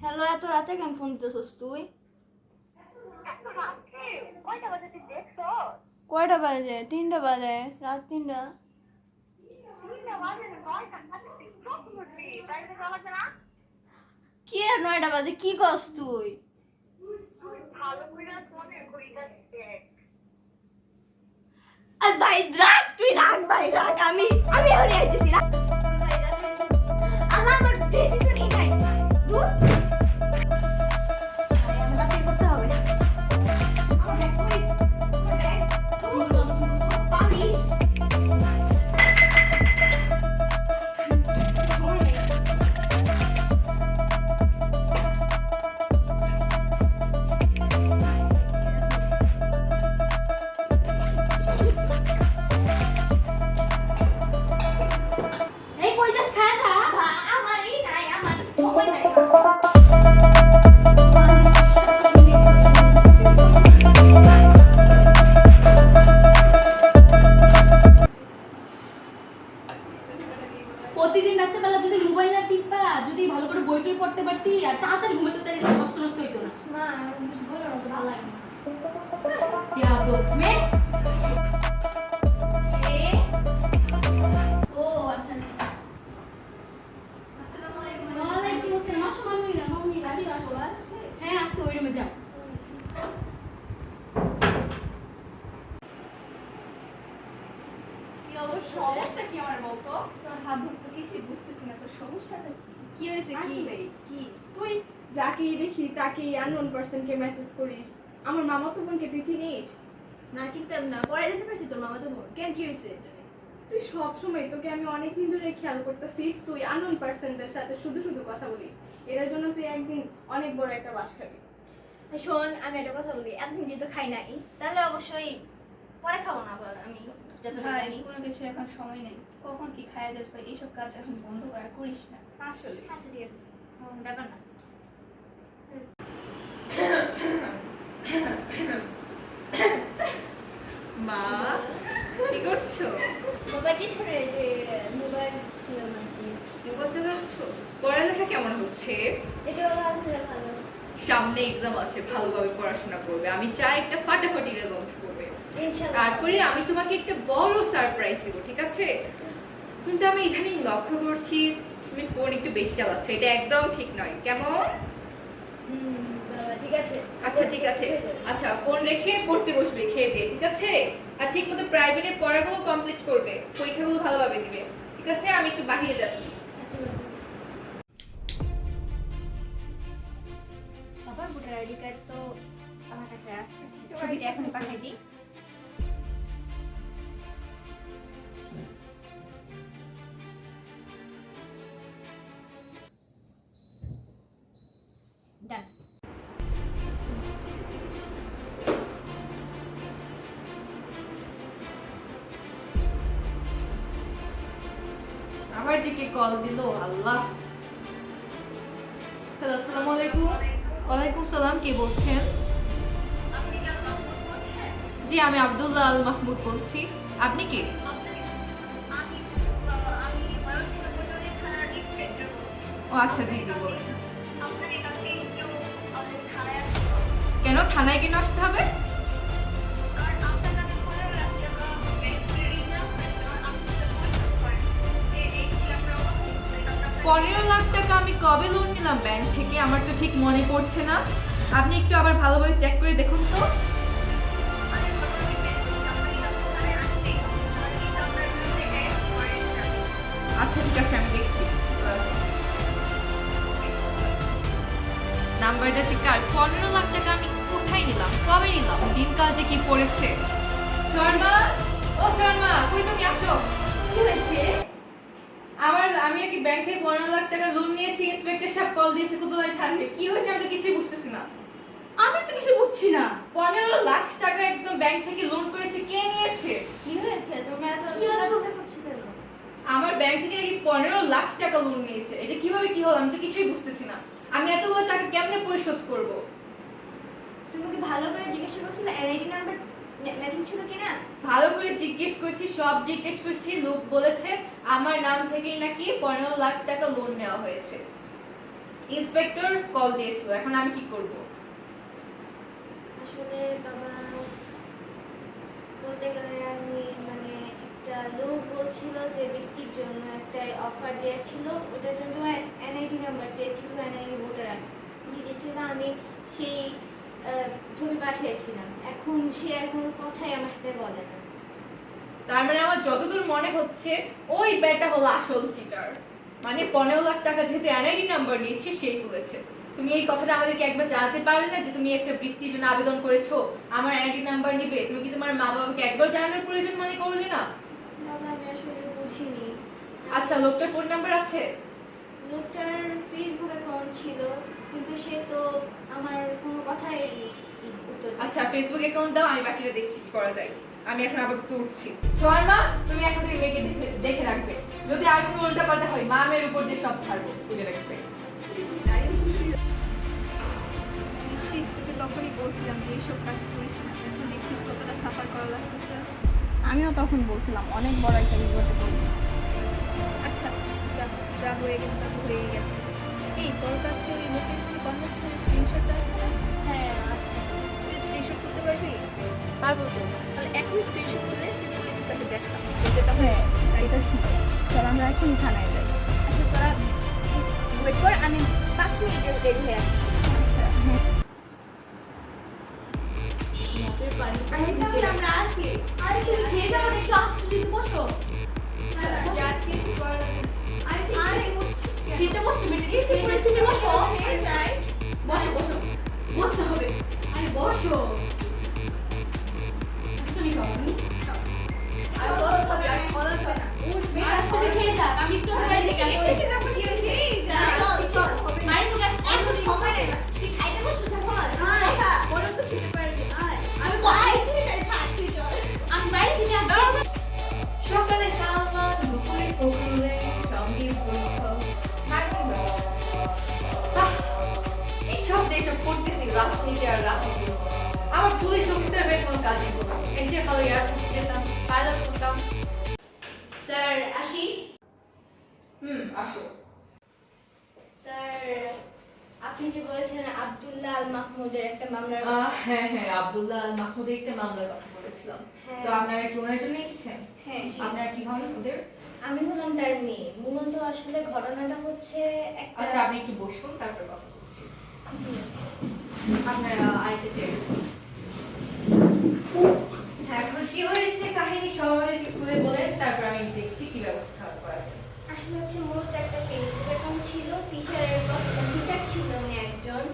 Hello, এত রাতে কেন ফোন দিতেছস তুই? কয়টা বাজে? 3টা বাজে, রাত 3টা। কি আর 9টা বাজে? কি করস তুই? ভাই রাখ, তুই রাখ ভাই, রাখ। আমি আমি এখনই আইতেছি, রাখ। আল্লাহ, আমার ড্রেসই তো নেই নাই। দূর। ভাই, আমার তাড়াতাড়ি করতে হবে। আমার ব্যাগ কই? আমার ব্যাগ? ধুর, পালিশ। সময় নেই। এই কই যাস? খায়া যা। আমারই নাই, আমার সময় নাই। প্রতিদিন রাত্রেবেলা যদি মোবাইল না টিপা যদি ভালো করে বই টই পড়তে পারতি আর তাড়াতাড়ি ঘুমাতে তাড়াতাড়ি নষ্ট নষ্ট হইতো না। মা, আমার বেশ বড় তো ভালো লাগে না। ইয়াদব মেয়ে। এ ও আচ্ছা আসসালামু আলাইকুম। ওয়ালাইকুম আসসালাম। আসো মামনি রাখি আছে। হ্যাঁ আছে, ওই রুমে যাও। কি অবস্থা? সমস্যা কি আমার বলতো? তোর হাত ধরতে কিছুই বুঝতেছি না, তোর সমস্যাটা কি হয়েছে? কি আসলেই। কি তুই যাকেই দেখি তাকেই আননোন পার্সনকে মেসেজ করিস। আমার মামাতো বোনকে তুই চিনিস? না, চিনতাম না, পরে জানতে পারছি তোর মামা তো বোন। কেন, কি হয়েছে? তুই সব সময়, তোকে আমি অনেকদিন ধরে খেয়াল করতেছি, তুই আননোন পার্সনদের সাথে শুধু শুধু কথা বলিস। এর জন্য তুই একদিন অনেক বড় একটা বাস খাবি। শোন, আমি একটা কথা বলি, এতদিন যেহেতু খাই নাই, তাহলে অবশ্যই পরে খাবো না। আবার আমি যত ভাই, জানি। কোনো কিছু এখন সময় নেই। কখন কি খাইয়া যাস ভাই, এইসব কাজ এখন বন্ধ করা, করিস না আসলে। আচ্ছা ঠিক আছে, ব্যাপার না। মা, কি করছো? মোবাইল কি ছিল? যে মোবাইল ছিল নাকি? মোবাইল চালাচ্ছ? পড়ালেখা কেমন হচ্ছে? এটা ভালো ছিল, ভালো। সামনে এক্সাম আছে, ভালোভাবে পড়াশোনা করবে। আমি চাই একটা ফাটাফাটি রেজাল্ট করবে। ইনশাআল্লাহ। তারপরে আমি তোমাকে একটা বড় সারপ্রাইজ দেবো, ঠিক আছে? কিন্তু আমি ইদানিং লক্ষ্য করছি তুমি ফোন একটু বেশি চালাচ্ছ, এটা একদম ঠিক নয়। কেমন? বাবা, ঠিক আছে। আচ্ছা ঠিক আছে, আচ্ছা ফোন রেখে পড়তে বসবে খেয়ে দিয়ে, ঠিক আছে? আর ঠিক মতো প্রাইভেটের পড়াগুলো কমপ্লিট করবে, পরীক্ষাগুলো ভালোভাবে দিবে, ঠিক আছে? আমি একটু বাহিরে যাচ্ছি। আচ্ছা বাবা। বাবার ভোটার আইডি কার্ড তো আমার কাছে আছে, ছবিটা এখনই পাঠিয়ে দিই। ডান। আবার যে কে কল দিল, আল্লাহ। হ্যালো, আসসালামু আলাইকুম। ওয়ালাইকুম সালাম, কে বলছেন? জি, আমি আব্দুল্লাহ আল মাহমুদ বলছি। আপনি কে? ও আচ্ছা, জি জি বলেন। কেন থানায় কেন আসতে হবে? 15 লাখ টাকা আমি কবে লোন নিলাম ব্যাংক থেকে, আমার তো ঠিক মনে পড়ছে না। আপনি একটু আবার ভালোভাবে চেক করে দেখুন তো। আচ্ছা ঠিক আছে, আমি দেখছি। নাম্বারটা চেক কার? 15 লাখ টাকা আমি কোথায় নিলাম, কবে নিলাম, দিনকাল যে কি পড়েছে। শর্মা, ও শর্মা, কই তুমি, আসো। কি হয়েছে? আমি আর কি ব্যাংক থেকে 15 লাখ টাকা লোন নিয়েছি, ইন্সপেক্টর সাহেব কল দিয়েছে কোথায় থাকবে। কি হয়েছে আমি তো কিছুই বুঝতেছি না। আমি তো কিছু বুঝছি না। 15 লাখ টাকা একদম ব্যাংক থেকে লোন করেছে, কে নিয়েছে? কি হয়েছে? তোমরা এত কি আছে? চিন্তা করছো কেন? আমার ব্যাংক থেকে নাকি 15 লাখ টাকা লোন নিয়েছে। এটা কিভাবে কি হলো আমি তো কিছুই বুঝতেছি না। আমি এতগুলো টাকা কেমনে পরিশোধ করব? তুমি কি ভালো করে জিজ্ঞাসা করছিলে এনআইডি নাম্বার ম্যাচিং ছিল কিনা? ভালো করে জিজ্ঞেস করছি, সব জিজ্ঞেস করছি। লোক বলেছে আমার নাম থেকেই নাকি 15 লাখ টাকা লোন নেওয়া হয়েছে। ইন্সপেক্টর কল দিয়েছিল, এখন আমি কি করব? আসলে বাবা, বলতে গেলে আমি মানে একটা লোক বলছিল যে বৃত্তির জন্য একটা অফার দিয়েছিল, ওটার জন্য তোমার এনআইডি নাম্বার চেয়েছিল, এনআইডি ভোটার আমি দিয়েছিল, আমি সেই ছবি পাঠিয়েছিলাম। এখন সে এখন কথাই আমার সাথে বলে না। তার মানে আমার যতদূর মনে হচ্ছে ওই ব্যাটা হলো আসল চিটার, মানে 15 লাখ টাকা যেহেতু এনআইডি নাম্বার নিয়েছে সেই তুলেছে। তুমি এই কথাটা আমাদেরকে একবার জানাতে পারলে না যে তুমি একটা বৃত্তির জন্য আবেদন করেছো, আমার এনআইডি নাম্বার নিবে? তুমি কি তোমার মা বাবাকে একবার জানানোর প্রয়োজন মনে করলে না? বাবা, আমি আসলে বুঝিনি। আচ্ছা, লোকটার ফোন নাম্বার আছে? লোকটার ফেসবুক অ্যাকাউন্ট ছিল, কিন্তু সে তো আমার কোনো কথাই উত্তর দেয় না। আচ্ছা, ফেসবুক অ্যাকাউন্ট দাও, আমি বাকিটা দেখছি কি করা যায়। আমি এখন আপাতত উঠছি। সোহানা, তুমি এখন থেকে মেয়েকে দেখে রাখবে, যদি আর কোনো উল্টাপাল্টা হয় মা মেয়ের উপর দিয়ে সব ছাড়বো, বুঝে রাখবে। দেখছিস, তোকে তখনই বলছিলাম যে এইসব কাজ করিস না, এখন দেখছিস কতটা সাফার করা লাগতেছে। আমিও তখন বলছিলাম অনেক বড় একটা বিপদে পড়বো। আচ্ছা, যা যা হয়ে গেছে তা তো হয়েই গেছে। এই তোর কাছে ওই লোকের যদি কনভারসেশনের স্ক্রিনশটটা আছে না? হ্যাঁ, আচ্ছা, তুই স্ক্রিনশট তুলতে পারবি? পারবো তো। তাহলে এখনই স্ক্রিনশট তুলে তুই পুলিশটাকে দেখা, বলতে তাহলে হ্যাঁ, এটা ঠিক। চল আমরা এখনই থানায় যাই। আচ্ছা, তোরা ওয়েট কর, আমি 5 মিনিটে রেডি হয়ে আসতেছি। আচ্ছা। মতের পানি তাহলে আমরা আসি। আরে তুমি খেয়ে যাও, একটু আসতে দিতে বসো। যে আজকে এসে করা লাগবে না। আরে তুই আরে, খেতে বসছিস কেন? খেতে বসছো বেটি, খেয়ে যাচ্ছি, বসো। খেয়ে যাই। বসো বসো, বসতে হবে। আরে বসো। তুমি খাও, আমি আর তোর খাবে, আর খাওয়া লাগবে না। মেয়ের আসতে দিয়ে খেয়ে যাক, আমি একটু আগে বাড়ি থেকে আসছি। এসে যাবো, কি হয়েছে? এই যা। চল, চল। বাড়ি থেকে আসছি। এখন সময় নেই না। তুই খাইতে বসছিস এখন? আয়। ওরা তো খেতে পারবি, আয়। আমি আয়, তুই তাহলে থাক, তুই চল। আমি বাড়ি থেকে আসছি। সকালে সালমান, দুপুরে ফখরুলে, সঙ্গে বৈঠক, মার্কিন দল। এই সব দেশব করতেছি রাজনীতি আর রাজনীতি। আমার পুলিশ অফিসার হয়ে কোনো কাজই করবো, এর চেয়ে ভালো এয়ারফোর্সে যেতাম, পাইলট করতাম। স্যার, আসি? আসো। স্যার, আপনি যে বলেছিলেন আব্দুল্লাহ আল মাহমুদের একটা মামলার হ্যাঁ হ্যাঁ, আব্দুল্লাহ আল মাহমুদের একটা মামলার কথা বলেছিলাম। হ্যাঁ। তো আপনারা কি ওনার জন্য এসেছেন? হ্যাঁ, জি। আপনারা কি হন ওদের? আমি হলাম তার মেয়ে। মূলত আসলে ঘটনাটা হচ্ছে একটা আচ্ছা, আপনি একটু বসুন, তারপর কথা বলছি। জি। আপনারা আইতে চেয়ে হ্যাঁ, এখন কি হয়েছে কাহিনী সব আমাদেরকে খুলে বলেন, তারপর আমি দেখছি কি ব্যবস্থা করা যায়। আসলে হচ্ছে মূলত একটা ফেসবুক অ্যাকাউন্ট ছিল, টিচার ছিল উনি একজন।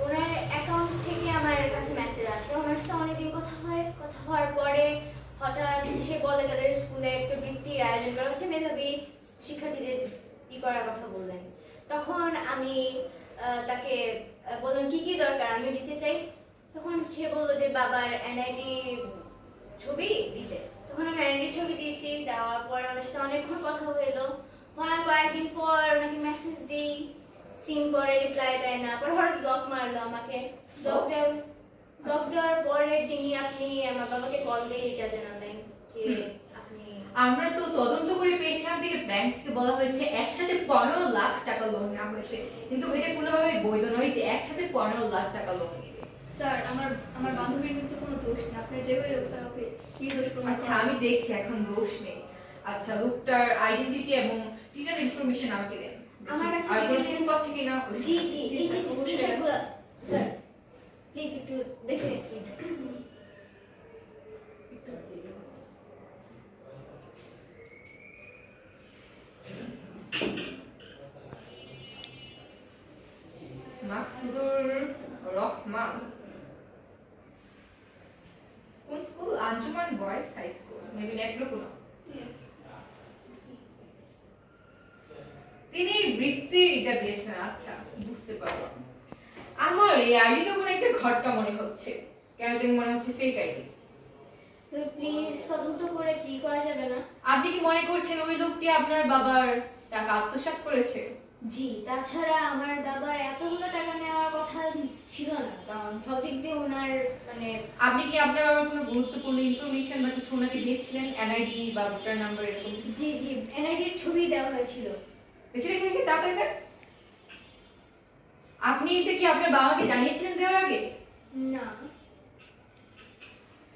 ওনার অ্যাকাউন্ট থেকে আমার কাছে মেসেজ আসে, ওনার সাথে অনেকদিন কথা হয়। কথা হওয়ার পরে হঠাৎ সে বলে তাদের স্কুলে একটা বৃত্তির আয়োজন করা হচ্ছে, মেধাবী শিক্ষার্থীদের করার কথা বললেন। তখন আমি তাকে বললাম কি কি দরকার আমি দিতে চাই। তখন সে বললো যে বাবার এনআইডি ছবি দিতে। তখন আমি এনআইডি ছবি দিয়েছি, দেওয়ার পরে ওনার সাথে অনেকক্ষণ কথা হলো। হওয়ার কয়েকদিন পর ওনাকে মেসেজ দিই, সিন করে রিপ্লাই দেয় না, পরে হঠাৎ ব্লক মারলো আমাকে। ব্লক দেওয়ার পরের দিনই আপনি আমার বাবাকে কল দিয়ে এটা জানালেন যে আপনি। আমরা তো তদন্ত করে পেয়েছিলাম থেকে ব্যাংক থেকে বলা হয়েছে একসাথে 15 লাখ টাকা লোন নেওয়া হয়েছে, কিন্তু এটা কোনোভাবেই বৈধ নয় যে একসাথে 15 লাখ টাকা লোন নিবে। স্যার, আমার বান্ধবীর কিন্তু কোনো দোষ নেই, আপনার যেগুলো হোক স্যার ওকে নির্দোষ করুন। আচ্ছা, আমি দেখছি, এখন দোষ নেই। আচ্ছা, লোকটার আইডেন্টিটি এবং ডিটেইল ইনফরমেশন আমাকে দেন। আমার কাছে আর কোনো detail- প্রুফ আছে কিনা? জি জি জি, এই যে স্যার, অবশ্যই স্ক্রিনশটগুলো স্যার প্লিজ একটু দেখে নিন। মাকসুদুর রহমান, কোন school? Anjuman boys high school, maybe নেটগ্রো। Yes. তিনি বৃত্তির এটা দিয়েছেন। আচ্ছা, বুঝতে পারলাম। আমার এই আইডি তো কোনো একটা ঘটকা মনে হচ্ছে, কেন যেন মনে হচ্ছে ফেক আইডি। তো প্লিজ তদন্ত করে কি করা যাবে না? আপনি কি মনে করছেন ওই লোকটি আপনার বাবার টাকা আত্মসাৎ করেছে? জি, তাছাড়া আমার বাবার এতগুলো টাকা নেওয়ার কথা ছিল না, কারণ সব দিক দিয়ে ওনার মানে আপনি কি আপনার বাবার কোনো গুরুত্বপূর্ণ ইনফরমেশন বা কিছু ওনাকে দিয়েছিলেন, এনআইডি বা ভোটার নাম্বার এরকম কিছু? জি জি এনআইডির ছবি দেওয়া হয়েছিল। দেখি দেখি দেখি, তাড়াতাড়ি দেন। আপনি এটা কি আপনার বাবাকে জানিয়েছিলেন দেওয়ার আগে? না।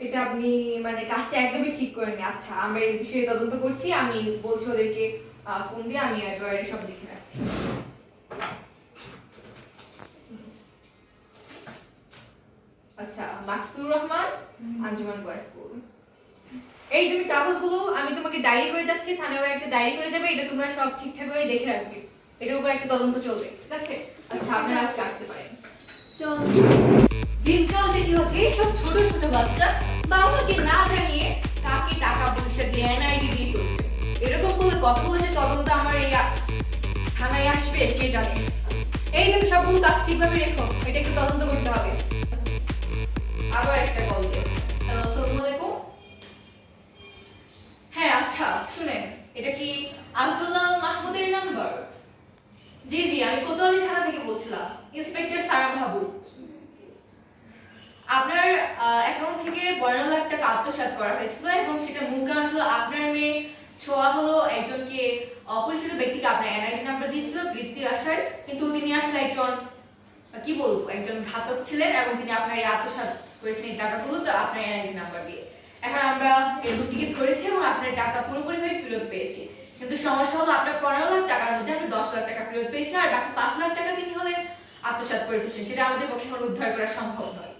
এটা আপনি মানে কাজটা একদমই ঠিক করেননি। আচ্ছা, আমরা এই বিষয়ে তদন্ত করছি। আমি বলছি ওদেরকে ফোন দিয়ে, আমি ড্রয়ারে সব লিখে রাখছি। আচ্ছা, মাকসুদুর রহমান, আঞ্জুমান বয়েজ স্কুল। এই তুমি কাগজগুলো, আমি তোমাকে ডায়েরি করে যাচ্ছি, থানায় একটা ডায়েরি করে যাবে, এটা তোমরা সব ঠিকঠাক করে দেখে রাখবে। এটার উপর একটা তদন্ত চলবে, ঠিক আছে? আচ্ছা, আপনারা আজকে আসতে পারেন। চল। দিনকাল যে কি হচ্ছে, এইসব ছোট ছোট বাচ্চা বাবাকে না জানিয়ে কাকে টাকা পয়সা দিয়ে এনআইডি দিয়ে ফেলছে। এরকম করলে কতগুলো যে তদন্ত আমার এই থানায় আসবে কে জানে। এই তুমি সবগুলো কাজ ঠিকভাবে রেখো, এটা একটু তদন্ত করতে হবে। আবার একটা কল দিয়ে। হ্যালো, আসসালামু আলাইকুম। হ্যাঁ, আচ্ছা শুনেন, এটা কি আব্দুল্লাহ মাহমুদের নাম্বার? জি জি, আমি কোতোয়ালি থানা থেকে বলছিলাম, ইন্সপেক্টর সারা মাহবুব। আপনার অ্যাকাউন্ট থেকে 12 লাখ টাকা আত্মসাৎ করা হয়েছিল এবং সেটা মূল কারণ হলো আপনার মেয়ে ছোঁয়া হলো একজনকে অপরিচিত ব্যক্তিকে আপনার এনআইডি নাম্বার দিয়েছিল বৃত্তির আশায়, কিন্তু তিনি আসলে একজন কি বলবো একজন ঘাতক ছিলেন এবং তিনি আপনার এই আত্মসাৎ করেছেন এই টাকাগুলো তো আপনার এনআইডি নাম্বার দিয়ে। এখন আমরা এই দুটিকে ধরেছি এবং আপনার টাকা পুরোপুরিভাবে ফেরত পেয়েছি, কিন্তু সমস্যা হলো আপনার 15 লাখ টাকার মধ্যে আমরা 10 লাখ টাকা ফেরত পেয়েছি, আর বাকি 5 লাখ টাকা তিনি হলেন আত্মসাৎ করে ফেলেছেন। সেটা আমাদের পক্ষে এখন উদ্ধার করা সম্ভব নয়।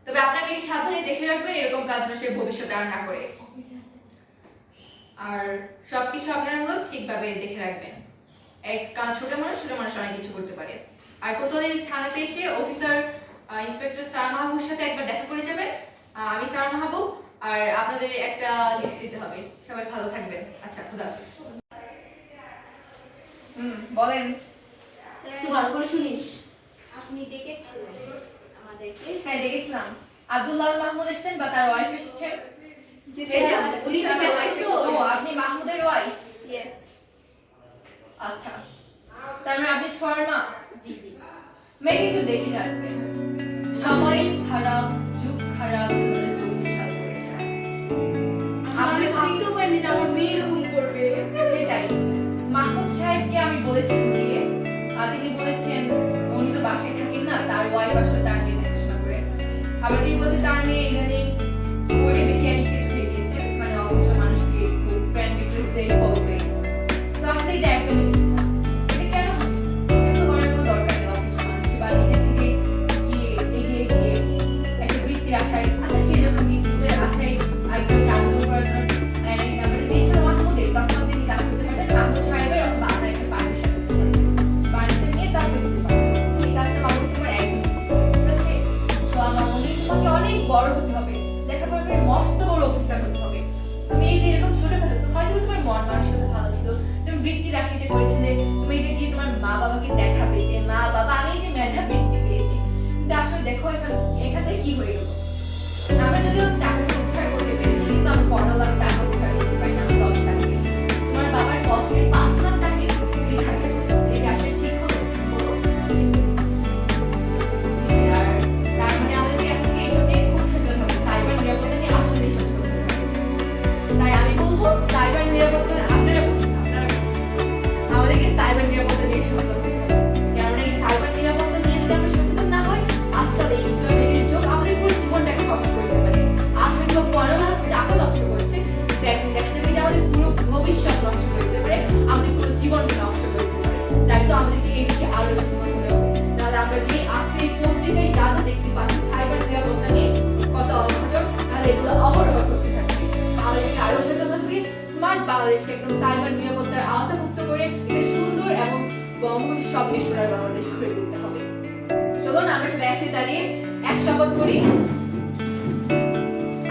তবে আপনার মেয়েকে সাবধানে দেখে রাখবেন, এরকম কাজ যেন সে ভবিষ্যতে আর না করে। আর সবকিছু আপনারা হলো ঠিকভাবে দেখে রাখবেন, কারণ ছোট মানুষ অনেক কিছু করতে পারে। আর কোতোয়ালি থানাতে এসে অফিসার ইন্সপেক্টর সারা মাহবুবের সাথে একবার দেখা করে যাবেন। আমি সারা মাহবুব, আর আপনাদের একটা লিস্ট দিতে হবে। সবাই ভালো থাকবেন। আচ্ছা, খুদা হাফেজ। বলেন। একটু ভালো করে শুনিস। আপনি ডেকেছিলেন আমাদেরকে? হ্যাঁ, দেখেছিলাম। আব্দুল্লাহ মাহমুদ এসেছেন বা তার ওয়াইফ এসেছেন? জি এই যে, স্যার, উনি তার তো wife তো। ও, আপনি মাহমুদের ওয়াইফ? ইয়েস। আচ্ছা, তার মানে আপনি ছোঁয়ার মা? জি জি। মেয়েকে একটু দেখে রাখবেন। সময় খারাপ, যুগ খারাপ, 2024 সাল করেছে। আমি ভাবতেও পারিনি যে আমার মেয়ে এরকম করবে। সেটাই। মাহমুদ সাহেবকে আমি বলেছি বুঝিয়ে, তিনি বলেছেন উনি তো বাসায় থাকেন না, তার ওয়াইফ আসলে তার নিয়ে দেখাশোনা করে। আবার তিনি বলছে তার মেয়ে ইদানিং ওরে বেশি অ্যাডিক্টেড হয়ে গেছে, মানে অফিসের মানুষকে খুব ফ্রেন্ড রিকোয়েস্ট দিয়ে ফলো করে। তো আসলে এটা একদমই ঠিক না। এটা কেন হচ্ছে? এগুলো করার কোনো দরকার নেই অফিসের মানুষকে, বা নিজে থেকে গিয়ে এগিয়ে গিয়ে একটা বৃত্তির আশায়, আচ্ছা সে যখন বৃত্তির আশায় একজনকে আবেদন করার জন্য এনআইডি নাম্বার দিয়েছিল মাহমুদের, তখন তিনি কাজ করতে পারতেন মাহমুদ সাহেবের অথবা আমরা একটা পারমিশন নিয়ে তারপরে দিতে পারবেন। এই কাজটা মাহমুদ তোমার একদম ঠিক আছে। সোয়া মাহমুদের তোমাকে অনেক বড় হতে হবে, লেখাপড়া করে মস্ত বড় অফিসার হতে হবে। তুমি এই যে এরকম ছোটখাটো, হয়তো তোমার মন মানসিকতা ভালো ছিল, তুমি বৃত্তির আশাটা করেছিলে, তুমি এটা গিয়ে তোমার মা বাবাকে দেখাবে যে মা বাবা আমি এই যে মেধা বৃত্তি পেয়েছি। কিন্তু আসলে দেখো এখান থেকে কি হয়ে গেল। আমরা যদিও টাকাটা উদ্ধার করতে পেরেছি, কিন্তু আমি 15 লাখ টাকা উদ্ধার করতে পারি না, আমি 10 লাখ পেয়েছি। তোমার বাবার কষ্টের 5 লাখ টাকা বৃথা গেল। এটা আসলে ঠিক হলো? বলো। আর তার মানে আমাদেরকে এখন এইসব নিয়ে খুব সচেতন হবে, সাইবার নিরাপত্তা নিয়ে আসলে সচেতন হতে হবে। তাই আমি বলবো সাইবার নিরাপত্তা আপনারা বুঝুন, আমাদেরকে সাইবার নিরাপত্তা নিয়ে সচেতন হতে হবে। কেননা এই সাইবার নিরাপত্তা নিয়ে যদি আমরা সচেতন না হই, আজকাল এই ইন্টারনেটের যুগ আমাদের পুরো জীবনটাকে ধ্বংস করতে পারে। আজ হয়তো 15 লাখ টাকা নষ্ট করেছে, একদিন দেখা যাবে যে আমাদের পুরো ভবিষ্যৎ নষ্ট করে দিতে পারে, আমাদের পুরো জীবনকে নষ্ট করে দিতে পারে। তাই তো আমাদেরকে এই দিকে আরো সচেতন হতে হবে। তাহলে আমরা যে আজকে এই পত্রিকায় যা যা দেখতে পাচ্ছি সাইবার নিরাপত্তা নিয়ে কত অঘটন, তাহলে এগুলো অবরোধ করতে থাকবে। আমাদেরকে আরো সচেতন থাকবে, স্মার্ট বাংলাদেশকে একদম সাইবার নিরাপত্তার আওতামুক্ত করে একটা সুন্দর এবং বঙ্গবন্ধুর স্বপ্নের সোনার বাংলাদেশ করে তুলতে হবে। চলুন আমরা সবাই একসাথে দাঁড়িয়ে এক শপথ করি।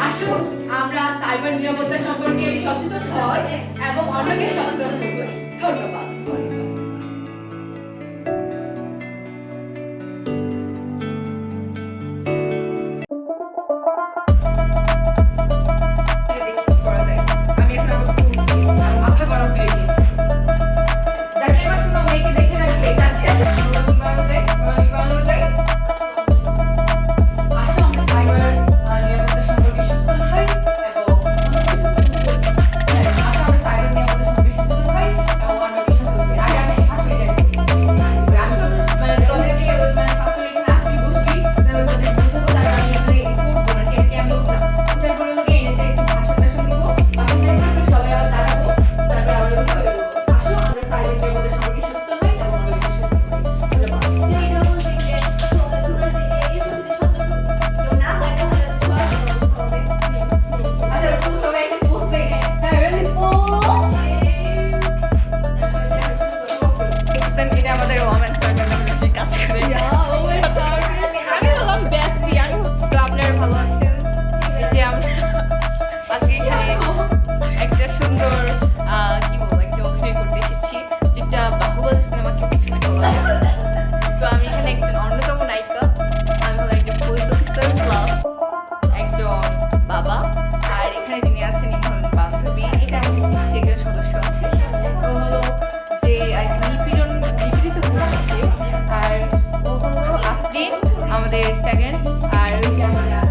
আসুন আমরা সাইবার নিরাপত্তা সম্পর্কে সচেতন হই এবং অন্যকে সচেতন করি। ধন্যবাদ। আমাদের সেকেন্ড আর ওই ক্যামেরা